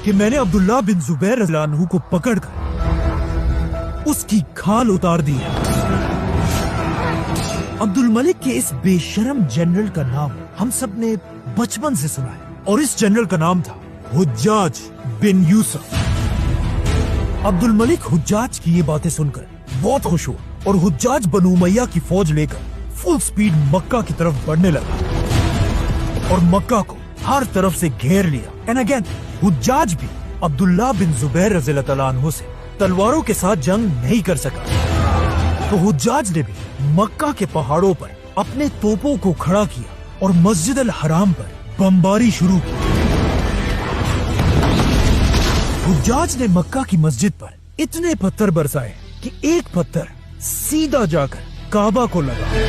کہ میں نے عبداللہ بن زبیر رضی اللہ عنہ کو پکڑ کر اس کی کھال اتار دی ہے۔ عبد الملک کے اس بے شرم جنرل کا نام ہم سب نے بچپن سے سنا ہے، اور اس جنرل کا نام تھا حجاج بن یوسف۔ عبد الملک حجاج کی یہ باتیں سن کر بہت خوش ہوا اور حجاج بنو امیہ کی فوج لے کر فل سپیڈ مکہ کی طرف بڑھنے لگا اور مکہ کو ہر طرف سے گھیر لیا۔ اینڈ اگین حجاج بھی عبداللہ بن زبیر رضی اللہ تعالیٰ عنہ سے تلواروں کے ساتھ جنگ نہیں کر سکا، تو حجاج نے بھی مکہ کے پہاڑوں پر اپنے توپوں کو کھڑا کیا اور مسجد الحرام پر بمباری شروع کی۔ حجاج نے مکہ کی مسجد پر اتنے پتھر برسائے کہ ایک پتھر سیدھا جا کر کعبہ کو لگا۔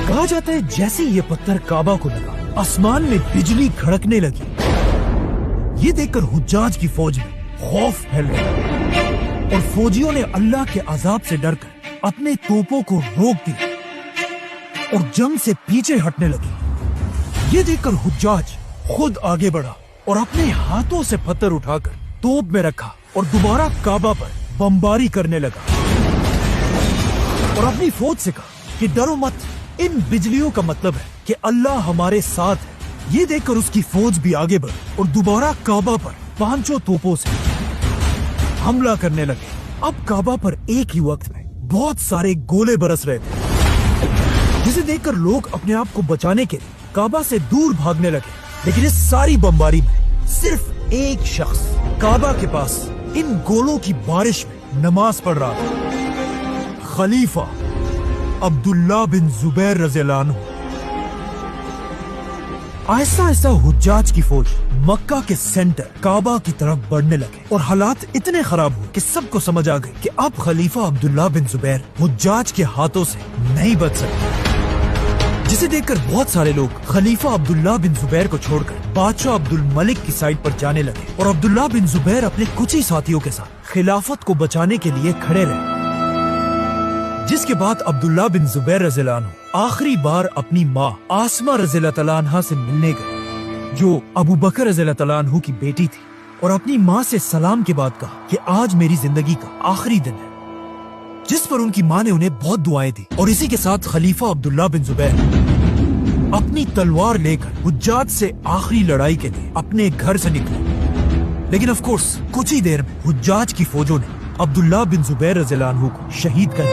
کہا جاتا ہے جیسے یہ پتھر کعبہ کو لگا، آسمان میں بجلی کھڑکنے لگی۔ یہ دیکھ کر حجاج کی فوج میں خوف پھیل گیا اور فوجیوں نے اللہ کے عذاب سے ڈر کر اپنے توپوں کو روک دیا اور جنگ سے پیچھے ہٹنے لگے۔ یہ دیکھ کر حجاج خود آگے بڑھا اور اپنے ہاتھوں سے پتھر اٹھا کر توپ میں رکھا اور دوبارہ کعبہ پر بمباری کرنے لگا اور اپنی فوج سے کہا کہ ڈرو مت، ان بجلیوں کا مطلب ہے کہ اللہ ہمارے ساتھ ہے۔ یہ دیکھ کر اس کی فوج بھی آگے بڑھی اور دوبارہ کعبہ پر پانچوں توپوں سے حملہ کرنے لگے۔ اب کعبہ پر ایک ہی وقت میں بہت سارے گولے برس رہے تھے، جسے دیکھ کر لوگ اپنے آپ کو بچانے کے لیے کعبہ سے دور بھاگنے لگے، لیکن اس ساری بمباری میں صرف ایک شخص کعبہ کے پاس ان گولوں کی بارش میں نماز پڑھ رہا تھا، خلیفہ عبداللہ بن زبیر رضی اللہ عنہ۔ آہستہ آہستہ حجاج کی فوج مکہ کے سینٹر کعبہ کی طرف بڑھنے لگے اور حالات اتنے خراب ہوئے کہ سب کو سمجھ آ گئی کہ اب خلیفہ عبداللہ بن زبیر حجاج کے ہاتھوں سے نہیں بچ سکتے، جسے دیکھ کر بہت سارے لوگ خلیفہ عبداللہ بن زبیر کو چھوڑ کر بادشاہ عبد الملک کی سائڈ پر جانے لگے اور عبداللہ بن زبیر اپنے کچھ ہی ساتھیوں کے ساتھ خلافت کو بچانے کے لیے کھڑے رہے۔ جس کے بعد عبداللہ بن زبیر رضی اللہ عنہ آخری بار اپنی ماں آسمہ رضی اللہ تعالیٰ عنہ سے ملنے گئے، جو ابو بکر رضی اللہ تعالیٰ عنہ کی بیٹی تھی، اور اپنی ماں سے سلام کے بعد کہا کہ آج میری زندگی کا آخری دن ہے، جس پر ان کی ماں نے انہیں بہت دعائیں دی۔ اور اسی کے ساتھ خلیفہ عبداللہ بن زبیر اپنی تلوار لے کر حجاج سے آخری لڑائی کے لیے اپنے گھر سے نکلے، لیکن آف کورس کچھ ہی دیر میں حجاج کی فوجوں نے عبداللہ بن زبیر رضی اللہ عنہ کو شہید کر